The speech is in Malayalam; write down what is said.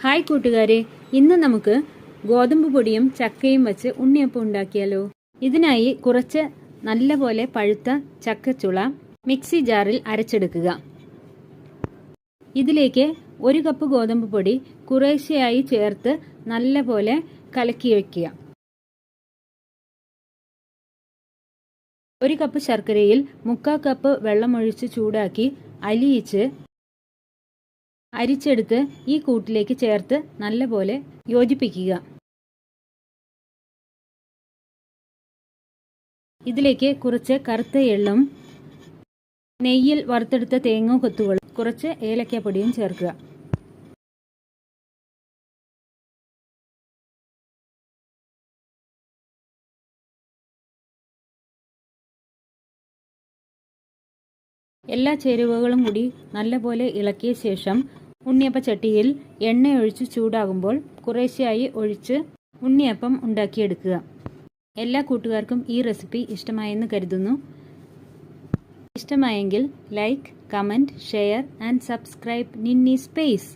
ഹായ് കൂട്ടുകാരെ, ഇന്ന് നമുക്ക് ഗോതമ്പ് പൊടിയും ചക്കയും വെച്ച് ഉണ്ണിയപ്പം ഉണ്ടാക്കിയാലോ. ഇതിനായി കുറച്ച് നല്ലപോലെ പഴുത്ത ചക്കച്ചുള മിക്സി ജാറിൽ അരച്ചെടുക്കുക. ഇതിലേക്ക് 1 കപ്പ് ഗോതമ്പ് പൊടി കുറേശ്ശെയായി ചേർത്ത് നല്ലപോലെ കലക്കി വയ്ക്കുക. 1 കപ്പ് ശർക്കരയിൽ 3/4 കപ്പ് വെള്ളമൊഴിച്ച് ചൂടാക്കി അലിയിച്ച് അരിച്ചെടുത്ത് ഈ കൂട്ടിലേക്ക് ചേർത്ത് നല്ലപോലെ യോജിപ്പിക്കുക. ഇതിലേക്ക് കുറച്ച് കറുത്ത എള്ളും നെയ്യിൽ വറുത്തെടുത്ത തേങ്ങ കൊത്തുകളും കുറച്ച് ഏലക്കാപ്പൊടിയും ചേർക്കുക. എല്ലാ ചേരുവകളും കൂടി നല്ലപോലെ ഇളക്കിയ ശേഷം ഉണ്ണിയപ്പച്ചട്ടിയിൽ എണ്ണയൊഴിച്ച് ചൂടാകുമ്പോൾ കുറേശ്ശെയായി ഒഴിച്ച് ഉണ്ണിയപ്പം ഉണ്ടാക്കിയെടുക്കുക. എല്ലാ കൂട്ടുകാർക്കും ഈ റെസിപ്പി ഇഷ്ടമായെന്ന് കരുതുന്നു. ഇഷ്ടമായെങ്കിൽ like, comment, share and subscribe Ninni space.